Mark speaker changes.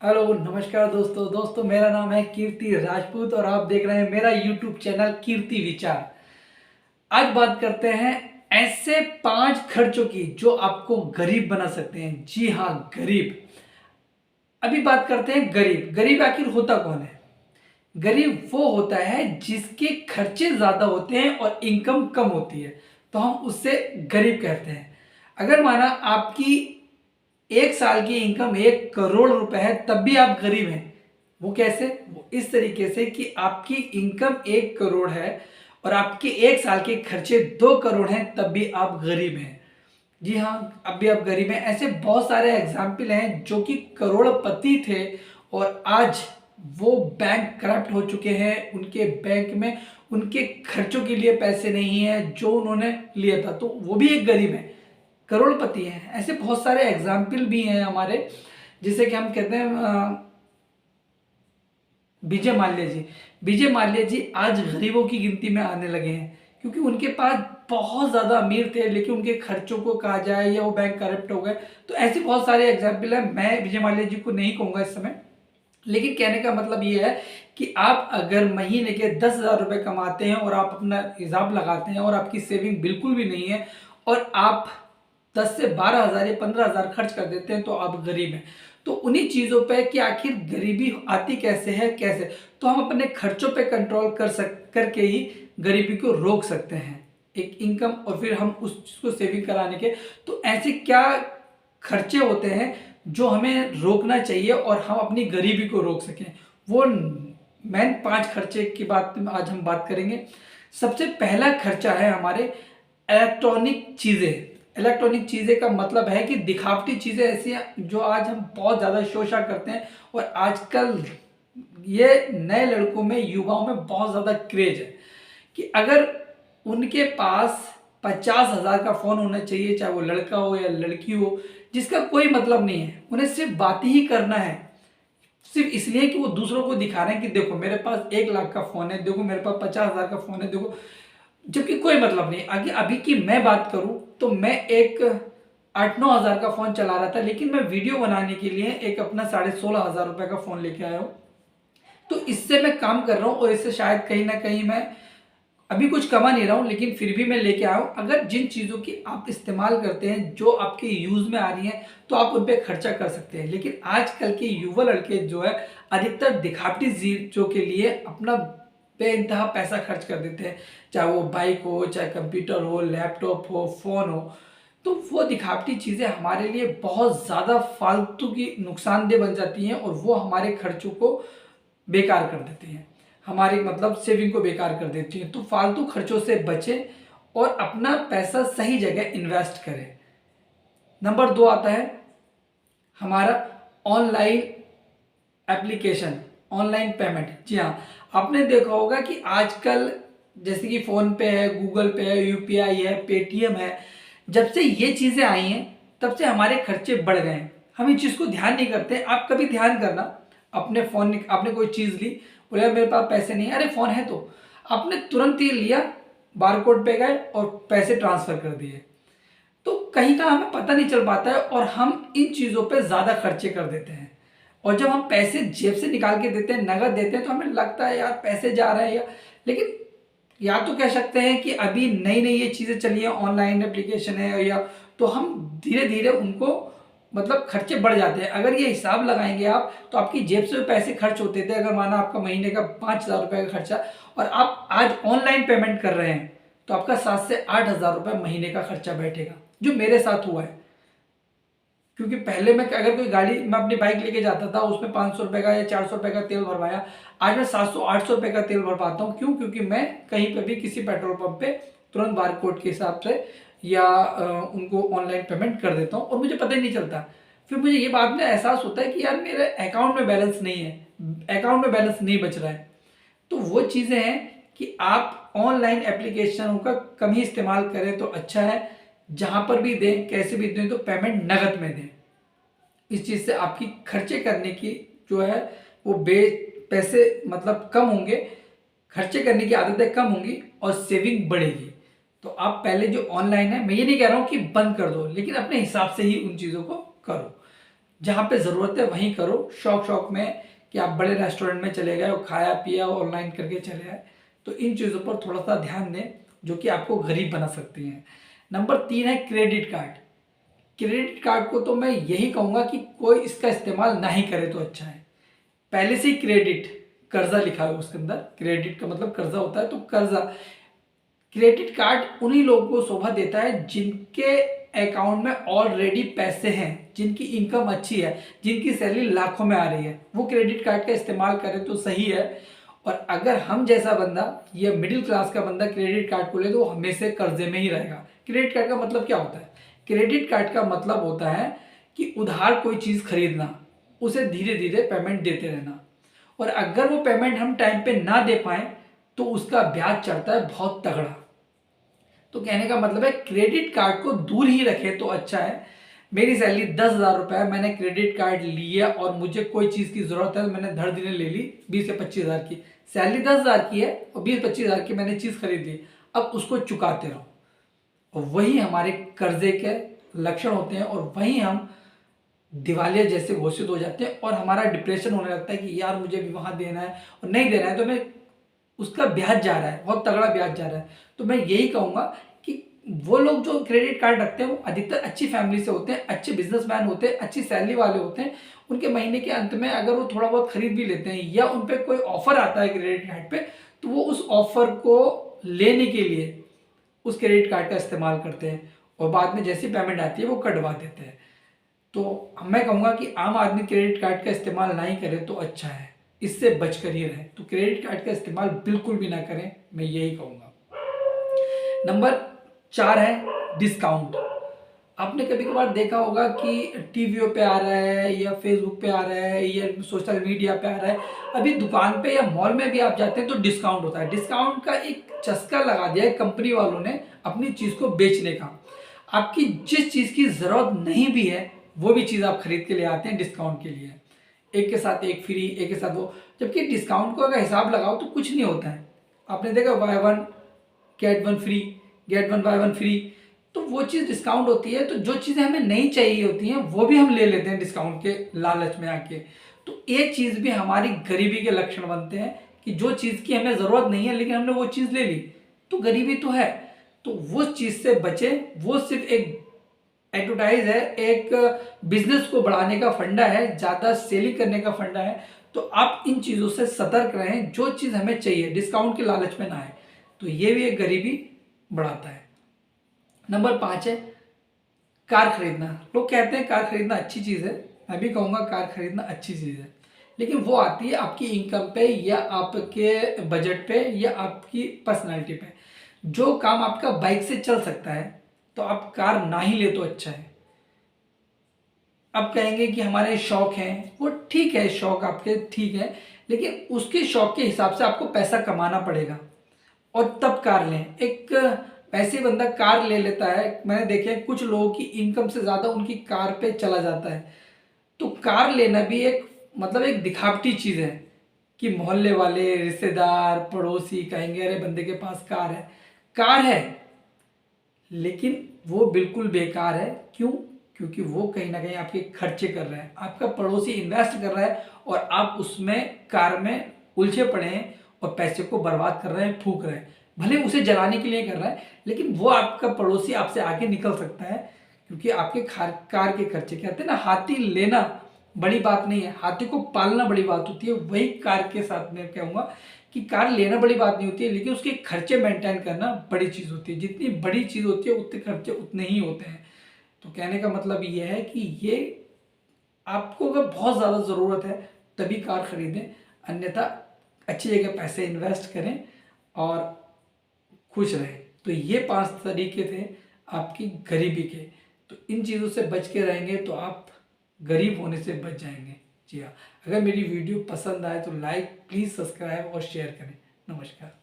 Speaker 1: Hello नमस्कार दोस्तों मेरा नाम है कीर्ति राजपूत और आप देख रहे हैं मेरा यूट्यूब चैनल कीर्ति विचार। आज बात करते हैं ऐसे 5 खर्चों की जो आपको गरीब बना सकते हैं। जी हाँ, गरीब। अभी बात करते हैं गरीब। गरीब आखिर होता कौन है? गरीब वो होता है जिसके खर्चे ज्यादा होते हैं और इनकम कम होती है, तो हम उससे गरीब कहते हैं। अगर माना आपकी 1 साल की इनकम 1 करोड़ रुपए है तब भी आप गरीब हैं। वो कैसे? वो इस तरीके से कि आपकी इनकम 1 करोड़ है और आपके 1 साल के खर्चे 2 करोड़ हैं तब भी आप गरीब हैं। जी हाँ, अब भी आप गरीब हैं। ऐसे बहुत सारे एग्जाम्पल हैं जो कि करोड़पति थे और आज वो बैंक करप्ट हो चुके हैं। उनके बैंक में उनके खर्चों के लिए पैसे नहीं है जो उन्होंने लिया था, तो वो भी एक गरीब है, करोड़पति हैं। ऐसे बहुत सारे एग्जाम्पल भी हैं हमारे, जिसे कि हम कहते हैं विजय माल्या जी। विजय माल्या जी आज गरीबों की गिनती में आने लगे हैं क्योंकि उनके पास बहुत ज़्यादा अमीर थे, लेकिन उनके खर्चों को कहा जाए या वो बैंक करप्ट हो गए। तो ऐसे बहुत सारे एग्जाम्पल हैं। मैं विजय माल्या जी को नहीं कहूँगा इस समय, लेकिन कहने का मतलब ये है कि आप अगर महीने के 10,000 रुपये कमाते हैं और आप अपना हिसाब लगाते हैं और आपकी सेविंग बिल्कुल भी नहीं है और आप 10 से 12,000 या 15,000 खर्च कर देते हैं तो आप गरीब हैं। तो उन्हीं चीज़ों पे कि आखिर गरीबी आती कैसे है, कैसे, तो हम अपने खर्चों पे कंट्रोल करके ही गरीबी को रोक सकते हैं। एक इनकम और फिर हम उसको सेविंग कराने के, तो ऐसे क्या खर्चे होते हैं जो हमें रोकना चाहिए और हम अपनी गरीबी को रोक सकें। वो मेन 5 खर्चे की बात आज हम बात करेंगे। सबसे पहला खर्चा है हमारे इलेक्ट्रॉनिक चीज़ें। इलेक्ट्रॉनिक चीज़ें का मतलब है कि दिखावटी चीज़ें ऐसी हैं जो आज हम बहुत ज़्यादा शोषा करते हैं और आजकल ये नए लड़कों में, युवाओं में बहुत ज़्यादा क्रेज है कि अगर उनके पास 50,000 का फ़ोन होना चाहिए, चाहे वो लड़का हो या लड़की हो, जिसका कोई मतलब नहीं है, उन्हें सिर्फ बात ही करना है, सिर्फ इसलिए कि वो दूसरों को दिखा रहे हैं कि देखो मेरे पास 1 लाख का फ़ोन है, देखो मेरे पास 50,000 का फ़ोन है, देखो। जबकि कोई मतलब नहीं। आगे अभी की मैं बात करूं तो मैं एक 8-9 हज़ार का फ़ोन चला रहा था, लेकिन मैं वीडियो बनाने के लिए एक अपना 16,500 रुपये का फ़ोन लेके आया हूँ। तो इससे मैं काम कर रहा हूँ और इससे शायद कहीं ना कहीं मैं अभी कुछ कमा नहीं रहा हूँ, लेकिन फिर भी मैं लेके आया हूँ। अगर जिन चीज़ों की आप इस्तेमाल करते हैं जो आपके यूज़ में आ रही हैं तो आप उन पर खर्चा कर सकते हैं। लेकिन आजकल के युवा लड़के जो है अधिकतर दिखावटी चीज़ों के लिए अपना बेइंतहा पैसा खर्च कर देते हैं, चाहे वो बाइक हो, चाहे कंप्यूटर हो, लैपटॉप हो, फ़ोन हो। तो वो दिखावटी चीज़ें हमारे लिए बहुत ज़्यादा फालतू की नुकसानदेह बन जाती हैं और वो हमारे खर्चों को बेकार कर देती हैं, हमारी मतलब सेविंग को बेकार कर देती हैं। तो फालतू खर्चों से बचें और अपना पैसा सही जगह इन्वेस्ट करें। नंबर 2 आता है हमारा ऑनलाइन एप्लीकेशन, ऑनलाइन पेमेंट। जी हाँ, आपने देखा होगा कि आजकल जैसे कि फ़ोन पे है, गूगल पे है, यूपीआई है, पेटीएम है, जब से ये चीज़ें आई हैं तब से हमारे खर्चे बढ़ गए हैं। हम इस चीज़ को ध्यान नहीं करते। आप कभी ध्यान करना, अपने फ़ोन, आपने कोई चीज़ ली, बोले यार मेरे पास पैसे नहीं है, अरे फ़ोन है तो आपने तुरंत ही लिया, बारकोड पे गए और पैसे ट्रांसफ़र कर दिए। तो कहीं का हमें पता नहीं चल पाता है और हम इन चीज़ों पे ज़्यादा खर्चे कर देते हैं। और जब हम पैसे जेब से निकाल के देते हैं, नगद देते हैं, तो हमें लगता है यार पैसे जा रहे हैं, लेकिन या तो कह सकते हैं कि अभी नई नई ये चीज़ें चली हैं, ऑनलाइन एप्लीकेशन है, या तो हम धीरे धीरे उनको मतलब खर्चे बढ़ जाते हैं। अगर ये हिसाब लगाएंगे आप तो आपकी जेब से पैसे खर्च होते थे, अगर माना आपका महीने का 5,000 रुपये का खर्चा और आप आज ऑनलाइन पेमेंट कर रहे हैं तो आपका 7 से 8 हज़ार रुपये महीने का खर्चा बैठेगा, जो मेरे साथ हुआ है। क्योंकि पहले मैं अगर कोई गाड़ी, मैं अपनी बाइक लेके जाता था, उसमें 500 रुपये का या 400 रुपये का तेल भरवाया, आज मैं 700-800 रुपये का तेल भर पाता हूँ। क्यों? क्योंकि मैं कहीं पर भी किसी पेट्रोल पंप पे तुरंत बारकोड के हिसाब से या उनको ऑनलाइन पेमेंट कर देता हूँ और मुझे पता ही नहीं चलता। फिर मुझे ये बात में एहसास होता है कि यार मेरे अकाउंट में बैलेंस नहीं है, अकाउंट में बैलेंस नहीं बच रहा है। तो वो चीज़ें हैं कि आप ऑनलाइन एप्लीकेशनों का कम ही इस्तेमाल करें तो अच्छा है। जहाँ पर भी दें, कैसे भी दें, तो पेमेंट नकद में दें। इस चीज़ से आपकी खर्चे करने की जो है वो पैसे मतलब कम होंगे, खर्चे करने की आदतें कम होंगी और सेविंग बढ़ेगी। तो आप पहले जो ऑनलाइन है, मैं ये नहीं कह रहा हूँ कि बंद कर दो, लेकिन अपने हिसाब से ही उन चीज़ों को करो। जहाँ पे ज़रूरत है वहीं करो। शौक शौक में कि आप बड़े रेस्टोरेंट में चले गए और खाया पिया ऑनलाइन करके चले आए, तो इन चीज़ों पर थोड़ा सा ध्यान दें जो कि आपको गरीब बना सकती हैं। नंबर 3 है क्रेडिट कार्ड। क्रेडिट कार्ड को तो मैं यही कहूँगा कि कोई इसका इस्तेमाल ना ही करे तो अच्छा है। पहले से ही क्रेडिट, कर्जा लिखा है उसके अंदर, क्रेडिट का मतलब कर्जा होता है, तो कर्जा, क्रेडिट कार्ड उन्हीं लोगों को शोभा देता है जिनके अकाउंट में ऑलरेडी पैसे हैं, जिनकी इनकम अच्छी है, जिनकी सैलरी लाखों में आ रही है, वो क्रेडिट कार्ड का इस्तेमाल करें तो सही है। और अगर हम जैसा बंदा या मिडिल क्लास का बंदा क्रेडिट कार्ड को ले तो वो हमेशा कर्जे में ही रहेगा। क्रेडिट कार्ड का मतलब क्या होता है? क्रेडिट कार्ड का मतलब होता है कि उधार कोई चीज़ खरीदना, उसे धीरे धीरे पेमेंट देते रहना, और अगर वो पेमेंट हम टाइम पे ना दे पाए तो उसका ब्याज चढ़ता है बहुत तगड़ा। तो कहने का मतलब है क्रेडिट कार्ड को दूर ही रखें तो अच्छा है। मेरी सैलरी 10,000 रुपये है, मैंने क्रेडिट कार्ड लिया और मुझे कोई चीज़ की ज़रूरत है, मैंने धड़ दिने ले ली 20 से 25,000 की, सैलरी 10,000 की है और 20-25,000 की मैंने चीज़ खरीद ली, अब उसको चुकाते रहो। और वही हमारे कर्जे के लक्षण होते हैं, और वही हम दिवालिया जैसे घोषित हो जाते हैं और हमारा डिप्रेशन होने लगता है कि यार मुझे भी वहाँ देना है और नहीं देना है, तो मैं उसका ब्याज जा रहा है, बहुत तगड़ा ब्याज जा रहा है। तो मैं यही कहूँगा कि वो लोग जो क्रेडिट कार्ड रखते हैं वो अधिकतर अच्छी फैमिली से होते हैं, अच्छे बिजनेसमैन होते हैं, अच्छी सैलरी वाले होते हैं। उनके महीने के अंत में अगर वो थोड़ा बहुत खरीद भी लेते हैं या उन पर कोई ऑफर आता है क्रेडिट कार्ड पे, तो वो उस ऑफर को लेने के लिए उस क्रेडिट कार्ड का इस्तेमाल करते हैं और बाद में जैसी पेमेंट आती है वो कटवा देते हैं। तो मैं कहूँगा कि आम आदमी क्रेडिट कार्ड का इस्तेमाल ना ही करे तो अच्छा है, इससे बचकर ही रहें। तो क्रेडिट कार्ड का इस्तेमाल बिल्कुल भी ना करें, मैं यही कहूँगा। नंबर 4 है डिस्काउंट। आपने कभी कभार देखा होगा कि टीवी पे आ रहा है या फेसबुक पे आ रहा है या सोशल मीडिया पे आ रहा है, अभी दुकान पे या मॉल में भी आप जाते हैं तो डिस्काउंट होता है। डिस्काउंट का एक चस्का लगा दिया है कंपनी वालों ने अपनी चीज़ को बेचने का। आपकी जिस चीज़ की ज़रूरत नहीं भी है वो भी चीज़ आप खरीद के ले आते हैं डिस्काउंट के लिए, एक के साथ एक फ्री, एक के साथ वो, जबकि डिस्काउंट को अगर हिसाब लगाओ तो कुछ नहीं होता है। आपने देखा by one get one free, get one by one free, तो वो चीज़ डिस्काउंट होती है। तो जो चीज़ें हमें नहीं चाहिए होती हैं वो भी हम ले लेते हैं डिस्काउंट के लालच में आके। तो ये चीज़ भी हमारी गरीबी के लक्षण बनते हैं कि जो चीज़ की हमें ज़रूरत नहीं है लेकिन हमने वो चीज़ ले ली, तो गरीबी तो है। तो वो चीज़ से बचे, वो सिर्फ एक एडवर्टाइज है, एक बिजनेस को बढ़ाने का फंडा है, ज़्यादा सेलिंग करने का फंडा है। तो आप इन चीज़ों से सतर्क रहें, जो चीज़ हमें चाहिए डिस्काउंट के लालच में ना आए। तो ये भी एक गरीबी बढ़ाता है। नंबर 5 है कार खरीदना। लोग कहते हैं कार खरीदना अच्छी चीज़ है, मैं भी कहूँगा कार खरीदना अच्छी चीज़ है, लेकिन वो आती है आपकी इनकम पे या आपके बजट पे या आपकी पर्सनालिटी पे। जो काम आपका बाइक से चल सकता है तो आप कार ना ही ले तो अच्छा है। अब कहेंगे कि हमारे शौक हैं, वो ठीक है, शौक आपके ठीक है, लेकिन उसके शौक के हिसाब से आपको पैसा कमाना पड़ेगा और तब कार लें। एक वैसे बंदा कार ले लेता है, मैंने देखे हैं कुछ लोगों की इनकम से ज़्यादा उनकी कार पे चला जाता है। तो कार लेना भी एक मतलब एक दिखावटी चीज़ है कि मोहल्ले वाले, रिश्तेदार, पड़ोसी कहेंगे अरे बंदे के पास कार है। कार है लेकिन वो बिल्कुल बेकार है। क्यों? क्योंकि वो कहीं ना कहीं आपके खर्चे कर रहा है, आपका पड़ोसी इन्वेस्ट कर रहा है और आप उसमें कार में उलझे पड़े हैं और पैसे को बर्बाद कर रहे हैं, फूक रहे हैं। भले उसे जलाने के लिए कर रहा है, लेकिन वो आपका पड़ोसी आपसे आगे निकल सकता है, क्योंकि आपके कार के खर्चे, कहते हैं ना हाथी लेना बड़ी बात नहीं है, हाथी को पालना बड़ी बात होती है। वही कार के साथ मैं कहूँगा कि कार लेना बड़ी बात नहीं होती है, लेकिन उसके खर्चे मेंटेन करना बड़ी चीज़ होती है। जितनी बड़ी चीज़ होती है उतने खर्चे उतने ही होते हैं। तो कहने का मतलब ये है कि ये आपको अगर बहुत ज़्यादा ज़रूरत है तभी कार खरीदें, अन्यथा अच्छी जगह पैसे इन्वेस्ट करें और खुश रहें। तो ये 5 तरीके थे आपकी गरीबी के। तो इन चीज़ों से बच के रहेंगे तो आप गरीब होने से बच जाएंगे। जी हाँ, अगर मेरी वीडियो पसंद आए तो लाइक, प्लीज़ सब्सक्राइब और शेयर करें। नमस्कार।